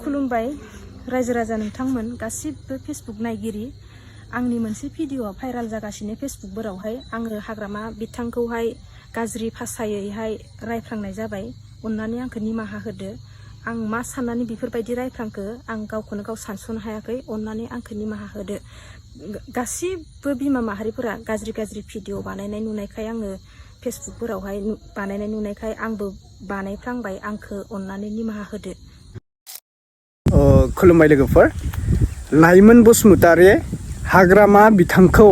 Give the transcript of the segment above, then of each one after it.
खुलुमबाय रायजो राजा नोंथांमोन गासिबो फेसबुक नायगिरि आंनि मोनसे भिडिअआ भाइराल जागासिनो फेसबुकफोरावहाय आङो हाग्रामा बिथांखौहाय गाज्रि भाषायैहाय रायफ्लांनाय जाबाय अन्नानै आंखौ निमाहा होदो आं मा साननानै बेफोरबायदि रायफ्लांखो आं गावखौनो गाव सानस'नो हायाखै अन्नानै आंखौ निमाहा होदो गासिबो बिमा माहारिफोरा गाज्रि भिडिअ बानायनाय नुनायखाय आङो फेसबुकफोरावहाय बानायनाय नुनायखाय आंबो बानायफ्लांबाय आंखौ अन्नानै निमाहा होदो खुलुमबाय लोगोफोर लाइमोन बसुमतारी हाग्रामा बिथांखौ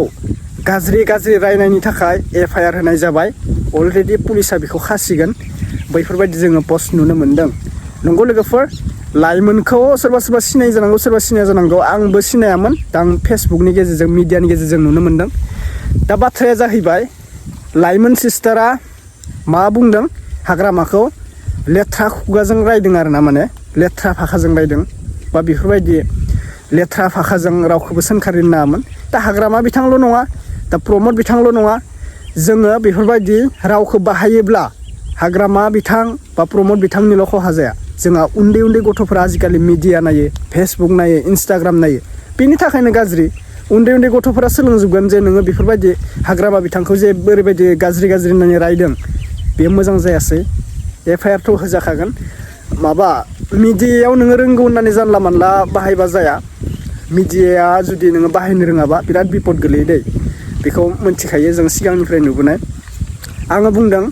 गाज्रि रायनायनि थाखाय एफआइआर होनाय जाबाय अलरेडि पुलिसा बेखौ खासिगोन बैफोरबायदि जोङो पस्ट नुनो मोनदों नंगौ लोगोफोर लाइमोनखौ सोरबा सिनाय जानांगौ सोरबा सिनाया जानांगौ आंबो सिनायामोन दा आं फेसबुकनि गेजेरजों मिडियानि गेजेरजों नुनो मोनदों दा बाथ्राया जाहैबाय लाइमोन सिस्टारा मा बुंदों हाग्रामाखौ लेथ्रा खुगाजों रायदों आरो ना माने लेथ्रा भाषाजों रायदों बा बेफोरबायदि लेथ्रा भाषाजों रावखौबो सोंखारिनो नाङामोन दा हाग्रामा बिथांल' नङा दा प्रमद बिथांल' नङा जोङो बेफोरबायदि रावखौ बाहायोब्ला हाग्रामा बिथां बा प्रमद बिथांनिल' खहा जाया जोंहा उन्दै गथ'फोरा आजिखालि मिडिया नायो फेसबुक नायो इन्स्टाग्राम नायो बेनि थाखायनो गाज्रि उन्दै गथ'फोरा सोलोंजोबगोन जे नोङो बेफोरबायदि हाग्रामा बिथांखौ जे ओरैबायदि गाज्रि होननानै रायदों बेयो मोजां जायासै एफआइआरथ' होजाखागोन माबा मिडियायाव नोङो रोंगौ होननानै जानला मानला बाहायबा जाया मिडियाया जुदि नोङो बाहायनो रोङाबा बिराद बिपद गोलैयो दै बेखौ मिन्थिखायो जों सिगांनिफ्राय नुबोनाय आङो बुंदों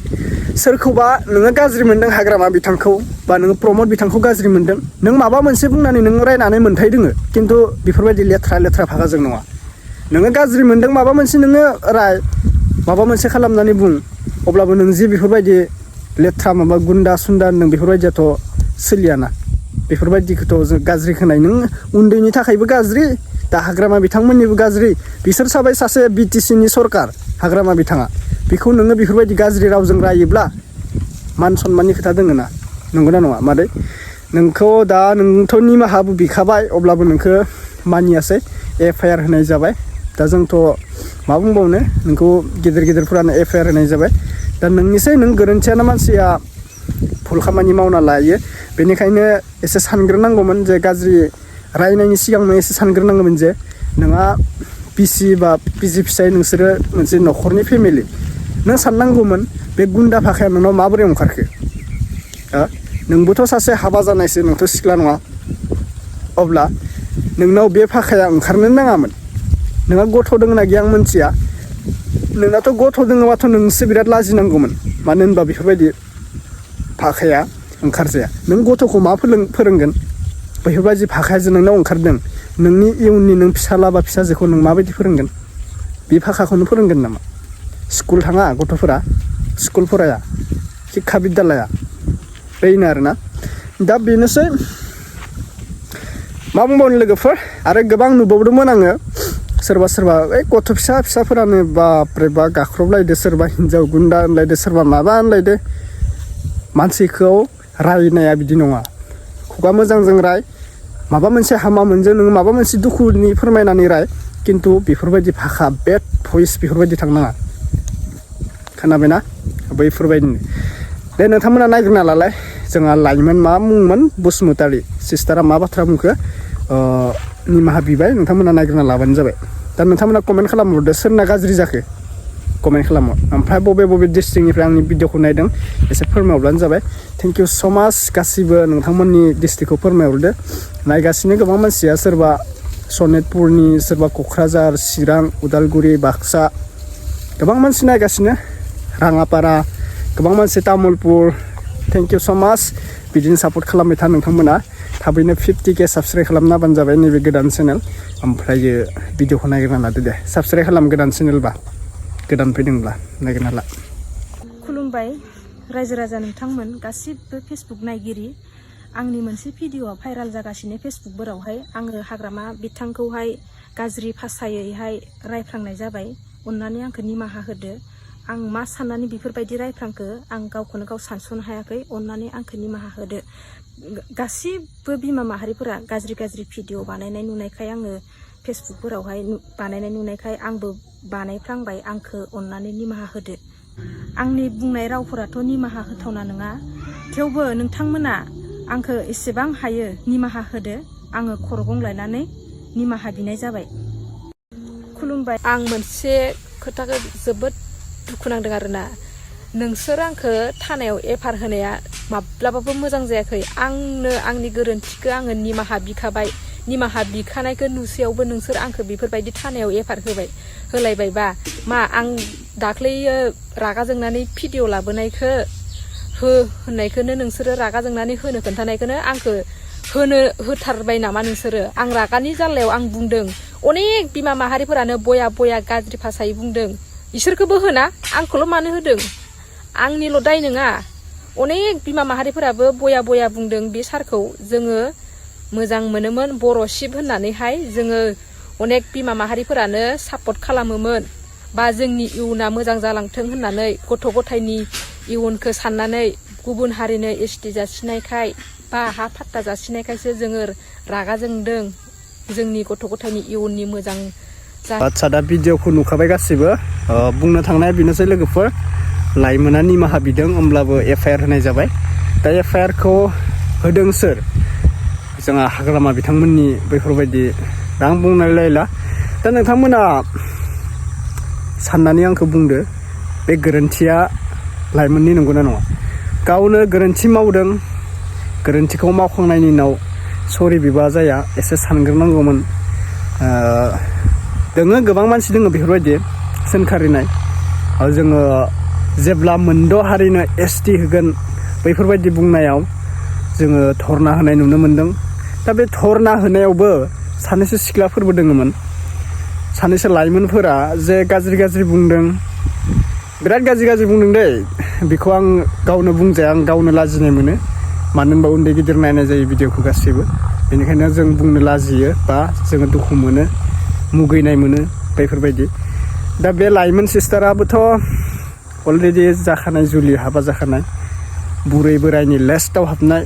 सोरखौबा नोङो गाज्रि मोनदों हाग्रामा बिथांखौ बा नोङो प्रमद बिथांखौ गाज्रि मोनदों नों माबा मोनसे बुंनानै नों रायनानै मोन्थाय दोङो खिन्थु बेफोरबायदि लेथ्रा भाषाजों नङा नोङो गाज्रि मोनदों माबा मोनसे नोङो राय माबा मोनसे खालामनानै बुं अब्लाबो नों जि बेफोरबायदि लेथ्रा माबा गुन्दा सुन्दा नों बेफोरबायदियाथ' सोलियाना बेफोरबायदिखौथ' जों गाज्रि खोनाय नों उन्दैनि थाखायबो गाज्रि दा हाग्रामा बिथांमोननिबो गाज्रि बिसोर सासे बिटिसिनि सरकार हाग्रामा बिथाङा बेखौ नोङो बेफोरबायदि गाज्रि रावजों रायोब्ला मान सनमाननि खोथा दोङो ना नंगौना नङा मादै नोंखौ दा नोंथ' निमाहाबो बिखाबाय अब्लाबो नोंखौ मानियासै एफआइआर होनाय जाबाय दा जोंथ' मा बुंबावनो नोंखौ गेदेरफोरानो एफआइआर होनाय जाबाय दा नोंनिसै नों गोरोन्थियानो मानसिया भुल खामानि मावना लायो बेनिखायनो एसे सानग्रोनांगौमोन जे गाज्रि रायनायनि सिगांनो एसे सानग्रोनांगौमोन जे नोंहा बिसि बा बिसि फिसाय नोंसोरो मोनसे न'खरनि फेमिलि नों साननांगौमोन बे गुन्दा भाषाया नोंनाव माबोरै ओंखारखो नोंबोथ' सासे हाबा जानायसो नोंथ' सिख्ला नङा अब्ला नोंनाव बे भाषाया ओंखारनो नाङामोन नोंहा गथ' दङ ना गैया आं मिन्थिया नोंनाथ' गथ' दङबाथ' नोंसो बिराद लाजिनांगौमोन मानो होनबा बेफोरबायदि भाषाया ओंखारजाया नों गथ'खौ मा फोरोंगोन बेफोरबायदि भाषाया नोंनाव ओंखारदों नोंनि इयुननि नों फिसाला बा फिसाजोखौ नों माबायदि फोरोंगोन बे भाषाखौनो फोरोंगोन नामा स्कुल थाङा गथ'फोरा स्कुल फराया शिक्षा बिद्यालया बेनो आरोना दा बेनोसै मा बुंबावनो लोगोफोर आरो गोबां नुबावदोंमोन आङो सोरबा ओइ गथ' फिसाफोरानो बाप्रे बा गाख्रबलायदो सोरबा हिन्जाव गुन्दा होनलायदो सोरबा माबा होनलायदो मानसिखौ रायनाया बिदि नङा खुगा मोजांजों राय माबा मोनसे हामा मोनजों नोङो माबा मोनसे दुखुनि फोरमायनानै राय खिन्थु बेफोरबायदि भाषा बेड भइस बेफोरबायदि थांनाङा खोनाबायना बैफोरबायदिनो दे नोंथांमोना नायग्रोना लालाय जोंहा लाइमोन मा मुंमोन बसुमतारी सिस्टारा मा बाथ्रा बुंखो निमाहा बिबाय नोंथांमोना नायग्रोना लाबानो जाबाय दा नोंथांमोना कमेन्ट खालामहरदो सोरना गाज्रि जाखो कमेन्ट खालामो ओमफ्राय बबे डिस्ट्रिक्टनिफ्राय आंनि भिडिअखौ नायदों एसे फोरमायहरब्लानो जाबाय थेंक इउ स' माच गासिबो नोंथांमोननि डिस्ट्रिक्टखौ फोरमायहरदो नायगासिनो गोबां मानसिया सोरबा सनितपुरनि सोरबा क'क्राझार चिरां उदालगुरि बाक्सा गोबां मानसि नायगासिनो राङापारा गोबां मानसि तामुलपुर थेंक इउ स' माच बिदिनो सापर्ट खालामबाय था नोंथांमोना थाबैनो 50K साबस्क्राइब खालामना होबानो जाबाय नैबे गोदान चेनेल ओमफ्रायो भिडिअखौ नायग्रोना लादो दे साबस्क्राइब खालाम गोदान चेनेलबा गोदान फैदोंब्ला नायग्रोना ला खुलुमबाय रायजो राजा नोंथांमोन गासिबो फेसबुक नायगिरि आंनि मोनसे भिडिअआ भाइराल जागासिनो फेसबुकफोरावहाय आङो हाग्रामा बिथांखौहाय गाज्रि भाषायैहाय रायफ्लांनाय जाबाय अन्नानै आंखौ निमाहा होदो आं मा साननानै बेफोरबायदि रायफ्लांखो आं गावखौनो गाव सानस'नो हायाखै अन्नानै आंखौ निमाहा होदो गासिबो बिमा माहारिफोरा गाज्रि भिडिअ बानायनाय नुनायखाय आङो फेसबुकफोरावहाय बानायनाय नुनायखाय आंबो बानायफ्लांबाय आंखौ अन्नानै निमाहा होदो आंनि बुंनाय रावफोराथ' निमाहा होथावना नङा थेवबो नोंथांमोना आंखौ एसेबां हायो निमाहा होदो आङो खर' गंग्लायनानै निमाहा बिनाय जाबाय। खुलुमबाय। आं मोनसे खोथाखौ जोबोद दुखु नांदों आरोना, नोंसोर आंखौ थानायाव एफआर होनाया माब्लाबाबो मोजां जायाखै। आंनो आंनि गोरोन्थिखौ आङो निमाहा बिखाबाय, निमाहा बिखानायखौ नुसेयावबो नोंसोर आंखौ बेफोरबायदि थानायाव एफआर होलायबायबा मा आं दाख्लैयो रागा जोंनानै भिडिअ लाबोनायखौ होननायखौनो नोंसोरो रागा जोंनानै होनो खोन्थानायखौनो आंखौ होथारबाय नामा नोंसोरो? आं रागानि जाल्लायाव आं बुंदों, अनेक बिमा माहारिफोरानो बया बया गाज्रि भाषायै बुंदों, इसोरखौबो होना आंखौल' मानो होदों? आंनिल' दाय नङा, अनेक बिमा माहारिफोराबो बया बया बुंदों। बे सारखौ जोङो मोजां मोनोमोन, बर' शिप होननानैहाय जोङो अनेक बिमा माहारिफोरानो सापर्ट खालामोमोन, बा जोंनि इयुना मोजां जालांथों होननानै गथ' गथायनि इयुनखौ साननानै गुबुन हारिनो एसटि जासिनायखाय बा हा फाट्टा जासिनायखायसो जोङो रागा जोंदों, जोंनि गथ' गथायनि इयुननि मोजां आदसा दा भिडिअखौ नुखाबाय गासिबो। बुंनो थांनाया बेनोसै लोगोफोर, लाइमोना निमाहा बिदों होमब्लाबो एफआइआर होनाय जाबाय। दा एफआइआरखौ होदों सोर? जोंहा हाग्रामा बिथांमोननि बेफोरबायदि दा आं बुंनायलायला। दा नोंथांमोना साननानै आंखौ बुंदो, बे गोरोन्थिया लाइमोननि नंगौना नङा? गावनो गोरोन्थि मावदों, गोरोन्थिखौ मावखांनायनि उनाव सरि बिबा जाया, एसे सानग्रोनांगौमोन। दोङो गोबां मानसि दोङो बेफोरबायदि सोंखारिनाय। जोङो जेब्ला मोनद' हारिनो एसटि होगोन बैफोरबायदि बुंनायाव जोङो धरना होनाय नुनो मोन्दों। दा बे धरना होनायावबो सानैसो सिख्लाफोरबो दोङोमोन, सानैसो लाइमोनफोरा जे गाज्रि गाज्रि बुंदों, बिराद गाज्रि गाज्रि बुंदों दै। बेखौ आं गावनो बुंजाया, आं गावनो लाजिनाय मोनो। मानो होनबा उन्दै गिदिर नायनाय जायो भिडिअखौ गासैबो, बेनिखायनो जों बुंनो लाजियो बा जोङो दुखु मोनो, मुगैनाय मोनो बेफोरबायदि। दा बे लाइमोन सिस्टाराबोथ' अलरेडि जाखानाय जुलि, हाबा जाखानाय, बुरै बोरायनि लिस्टआव हाबनाय।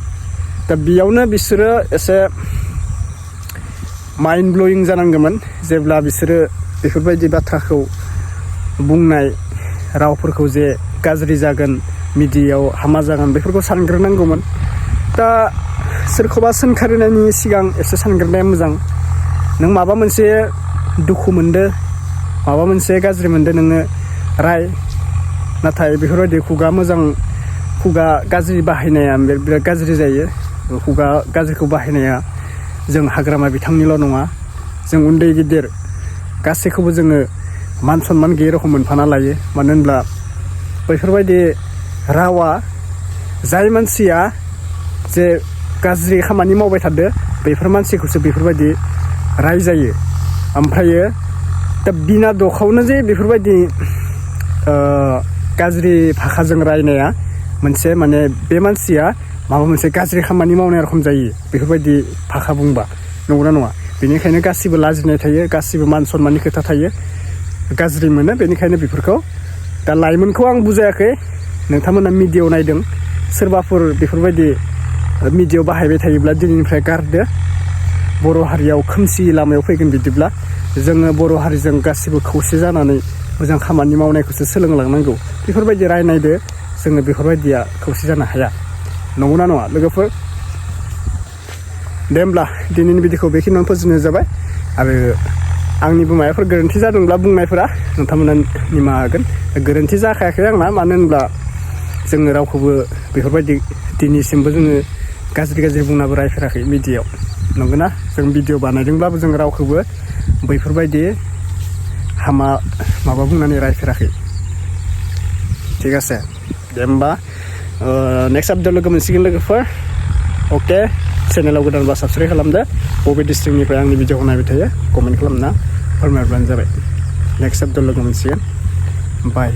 दा बेयावनो बिसोरो एसे माइन्ड ब्लयिं जानांगौमोन जेब्ला बिसोरो बेफोरबायदि बाथ्राखौ बुंनाय रावफोरखौ जे गाज्रि जागोन, मिडियायाव हामा जागोन, बेफोरखौ सानग्रोनांगौमोन। दा सोरखौबा सोंखारिनायनि सिगां एसे सानग्रोनाया मोजां। नों माबा मोनसे दुखु मोनदो, माबा मोनसे गाज्रि मोनदो, नोङो राय। नाथाय बेफोरबायदि खुगा मोजां, खुगा गाज्रि बाहायनाया बिराद गाज्रि जायो। खुगा गाज्रिखौ बाहायनाया जों हाग्रामा बिथांनिल' नङा, जों उन्दै गिदिर गासैखौबो जोङो मान सनमान गैयै रखम मोनफाना लायो। मानो होनब्ला बैफोरबायदि रावा जाय मानसिया जे गाज्रि खामानि मावबाय थादो बेफोर मानसिखौसो बेफोरबायदि रायजायो। ओमफ्रायो दा बिना दखावनो जे बेफोरबायदि गाज्रि भाषाजों रायनाया मोनसे माने बे मानसिया माबा मोनसे गाज्रि खामानि मावनाय रखम जायो बेफोरबायदि भाषा बुंबा, नंगौना नङा? बेनिखायनो गासिबो लाजिनाय थायो, गासिबो मान सनमाननि खोथा थायो, गाज्रि मोनो। बेनिखायनो बेफोरखौ दा लाइमोनखौ आं बुजायाखै, नोंथांमोना मिडियायाव नायदों, सोरबाफोर बेफोरबायदि मिडियायाव बाहायबाय थायोब्ला दिनैनिफ्राय गारदो। बर' हारियाव खोमसि लामायाव फैगोन। बिदिब्ला जोङो बर' हारिजों गासिबो खौसे जानानै मोजां खामानि मावनायखौसो सोलोंलांनांगौ। बेफोरबायदि रायनायदो जोङो बेफोरबायदिया खौसे जानो हाया, नंगौना नङा लोगोफोर? दे होमब्ला दिनैनि भिडिअखौ बेखिनियावनो फोजोबनाय जाबाय। आरो आंनिबो माबाफोर गोरोन्थि जादोंब्ला बुंनायफोरा नोंथांमोना निमाहा होगोन। गोरोन्थि जाखायाखै आंना, मानो होनब्ला जोङो रावखौबो बेफोरबायदि दिनैसिमबो जोङो गाज्रि गाज्रि बुंनाबो रायफेराखै मिडियायाव, नंगौना? जों भिडिअ बानायदोंब्लाबो जों रावखौबो बैफोरबायदि हामा माबा बुंनानै रायफेराखै। थिग আছে, दे होमबा नेक्स्ट आपडेट लोगो मोनसिगोन लोगोफोर। अके, चेनेलाव गोदानबा साबसक्राइब खालामदो। बबे डिस्ट्रिक्टनिफ्राय आंनि भिडिअखौ नायबाय थायो कमेन्ट खालामना फोरमायब्लानो जाबाय। नेक्स्ट आपडेट लोगो मोनसिगोन। बाय।